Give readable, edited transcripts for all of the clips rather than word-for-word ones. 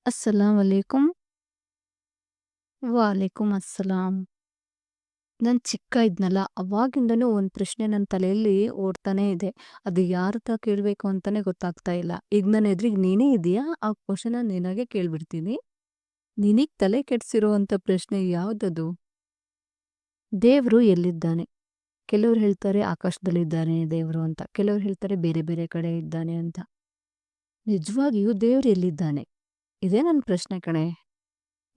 ಅಸ್ಸಲಾಮ್ ಅಲೈಕುಂ. ವಾಲೇಕುಂ ಅಸ್ಸಲಾಂ. ನಾನು ಚಿಕ್ಕ ಇದ್ನಲ್ಲ, ಅವಾಗಿಂದನೂ ಒಂದು ಪ್ರಶ್ನೆ ನನ್ನ ತಲೆಯಲ್ಲಿ ಓಡ್ತಾನೇ ಇದೆ. ಅದು ಯಾರತ್ರ ಕೇಳಬೇಕು ಅಂತಾನೆ ಗೊತ್ತಾಗ್ತಾ ಇಲ್ಲ. ಈಗ ನನ್ನ ಎದುರಿಗೆ ನೀನೇ ಇದೀಯಾ, ಆ ಕ್ವಶನ ನಿನಗೆ ಕೇಳ್ಬಿಡ್ತೀನಿ. ನಿನಗೆ ತಲೆ ಕೆಡಿಸಿರುವಂಥ ಪ್ರಶ್ನೆ ಯಾವುದದು? ದೇವರು ಎಲ್ಲಿದ್ದಾನೆ? ಕೆಲವ್ರು ಹೇಳ್ತಾರೆ ಆಕಾಶದಲ್ಲಿದ್ದಾನೆ ದೇವರು ಅಂತ. ಕೆಲವ್ರು ಹೇಳ್ತಾರೆ ಬೇರೆ ಬೇರೆ ಕಡೆ ಇದ್ದಾನೆ ಅಂತ. ನಿಜವಾಗಿಯೂ ದೇವರು ಎಲ್ಲಿದ್ದಾನೆ? ಇದೇ ನನ್ನ ಪ್ರಶ್ನೆ ಕಣೆ.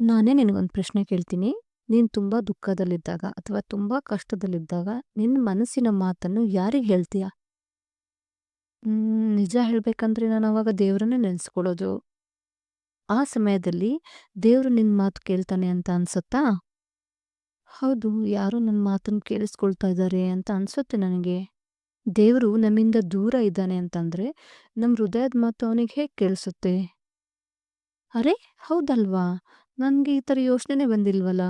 ನಾನೇ ನಿನಗೊಂದು ಪ್ರಶ್ನೆ ಕೇಳ್ತೀನಿ. ನೀನು ತುಂಬಾ ದುಃಖದಲ್ಲಿದ್ದಾಗ ಅಥವಾ ತುಂಬಾ ಕಷ್ಟದಲ್ಲಿದ್ದಾಗ ನಿನ್ನ ಮನಸ್ಸಿನ ಮಾತನ್ನು ಯಾರಿಗೆ ಹೇಳ್ತೀಯ? ನಿಜ ಹೇಳ್ಬೇಕಂದ್ರೆ ನಾನು ಅವಾಗ ದೇವ್ರನ್ನೇ ನೆನೆಸ್ಕೊಳ್ಳೋದು. ಆ ಸಮಯದಲ್ಲಿ ದೇವ್ರು ನಿನ್ನ ಮಾತು ಕೇಳ್ತಾನೆ ಅಂತ ಅನ್ಸುತ್ತಾ? ಹೌದು, ಯಾರೋ ನನ್ನ ಮಾತನ್ನು ಕೇಳಿಸ್ಕೊಳ್ತಾ ಇದ್ದಾರೆ ಅಂತ ಅನ್ಸುತ್ತೆ ನನಗೆ. ದೇವರು ನಮ್ಮಿಂದ ದೂರ ಇದ್ದಾನೆ ಅಂತಂದ್ರೆ ನಮ್ಮ ಹೃದಯದ ಮಾತು ಅವನಿಗೆ ಹೇಗೆ ಕೇಳಿಸುತ್ತೆ? ಅರೆ ಹೌದಲ್ವಾ? ನನಗೆ ಈ ಥರ ಯೋಚನೆನೇ ಬಂದಿಲ್ವಲ್ಲ.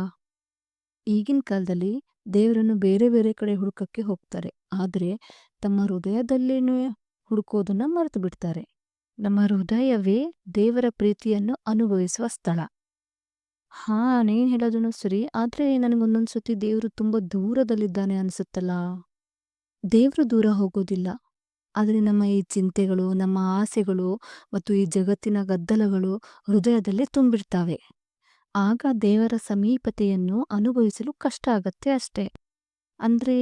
ಈಗಿನ ಕಾಲದಲ್ಲಿ ದೇವರನ್ನು ಬೇರೆ ಬೇರೆ ಕಡೆ ಹುಡುಕಕ್ಕೆ ಹೋಗ್ತಾರೆ. ಆದರೆ ತಮ್ಮ ಹೃದಯದಲ್ಲೇನೆ ಹುಡುಕೋದನ್ನ ಮರೆತು ಬಿಡ್ತಾರೆ. ನಮ್ಮ ಹೃದಯವೇ ದೇವರ ಪ್ರೀತಿಯನ್ನು ಅನುಭವಿಸುವ ಸ್ಥಳ. ಹಾ, ನೀನು ಹೇಳೋದನ್ನು ಸರಿ. ಆದರೆ ನನಗೊಂದೊಂದ್ಸತಿ ದೇವರು ತುಂಬ ದೂರದಲ್ಲಿದ್ದಾನೆ ಅನ್ಸುತ್ತಲ್ಲ. ದೇವರು ದೂರ ಹೋಗೋದಿಲ್ಲ. ಆದರೆ ನಮ್ಮ ಈ ಚಿಂತೆಗಳು, ನಮ್ಮ ಆಸೆಗಳು ಮತ್ತು ಈ ಜಗತ್ತಿನ ಗದ್ದಲಗಳು ಹೃದಯದಲ್ಲಿ ತುಂಬಿರ್ತಾವೆ. ಆಗ ದೇವರ ಸಮೀಪತೆಯನ್ನು ಅನುಭವಿಸಲು ಕಷ್ಟ ಆಗತ್ತೆ ಅಷ್ಟೇ. ಅಂದ್ರೆ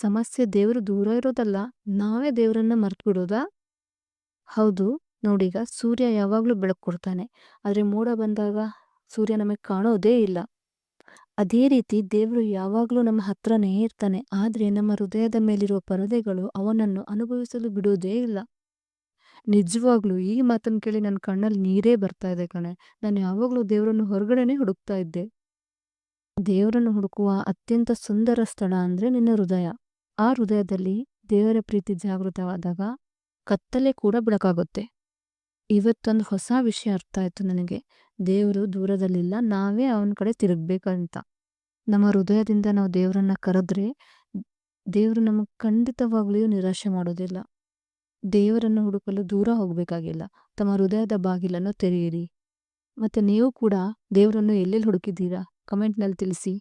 ಸಮಸ್ಯೆ ದೇವರು ದೂರ ಇರೋದಲ್ಲ, ನಾವೇ ದೇವರನ್ನ ಮರ್ತ್ಬಿಡೋದಾ? ಹೌದು, ನೋಡೀಗ ಸೂರ್ಯ ಯಾವಾಗಲೂ ಬೆಳಕು ಕೊಡ್ತಾನೆ. ಆದರೆ ಮೋಡ ಬಂದಾಗ ಸೂರ್ಯ ನಮಗೆ ಕಾಣೋದೇ ಇಲ್ಲ. ಅದೇ ರೀತಿ ದೇವರು ಯಾವಾಗಲೂ ನಮ್ಮ ಹತ್ರನೇ ಇರ್ತಾನೆ. ಆದರೆ ನಮ್ಮ ಹೃದಯದ ಮೇಲಿರುವ ಪರದೆಗಳು ಅವನನ್ನು ಅನುಭವಿಸಲು ಬಿಡೋದೇ ಇಲ್ಲ. ನಿಜವಾಗ್ಲೂ ಈ ಮಾತನ್ನು ಕೇಳಿ ನನ್ನ ಕಣ್ಣಲ್ಲಿ ನೀರೇ ಬರ್ತಾ ಇದೆ ಕಣೆ. ನಾನು ಯಾವಾಗಲೂ ದೇವರನ್ನು ಹೊರಗಡೆನೇ ಹುಡುಕ್ತಾ ಇದ್ದೆ. ದೇವರನ್ನು ಹುಡುಕುವ ಅತ್ಯಂತ ಸುಂದರ ಸ್ಥಳ ಅಂದರೆ ನಿನ್ನ ಹೃದಯ. ಆ ಹೃದಯದಲ್ಲಿ ದೇವರ ಪ್ರೀತಿ ಜಾಗೃತವಾದಾಗ ಕತ್ತಲೆ ಕೂಡ ಬೆಳಕಾಗುತ್ತೆ. ಇವತ್ತೊಂದು ಹೊಸ ವಿಷಯ ಅರ್ಥ ಆಯ್ತು ನನಗೆ. ದೇವರು ದೂರದಲ್ಲಿಲ್ಲ, ನಾವೇ ಅವನ ಕಡೆ ತಿರುಗ್ಬೇಕಂತ. ನಮ್ಮ ಹೃದಯದಿಂದ ನಾವು ದೇವರನ್ನ ಕರೆದ್ರೆ ದೇವರು ನಮಗೆ ಖಂಡಿತವಾಗ್ಲೂ ನಿರಾಶೆ ಮಾಡೋದಿಲ್ಲ. ದೇವರನ್ನು ಹುಡುಕಲು ದೂರ ಹೋಗಬೇಕಾಗಿಲ್ಲ. ತಮ್ಮ ಹೃದಯದ ಬಾಗಿಲನ್ನು ತೆರೆಯಿರಿ. ಮತ್ತೆ ನೀವು ಕೂಡ ದೇವರನ್ನು ಎಲ್ಲೆಲ್ಲಿ ಹುಡುಕಿದ್ದೀರಾ? ಕಮೆಂಟ್ನಲ್ಲಿ ತಿಳಿಸಿ.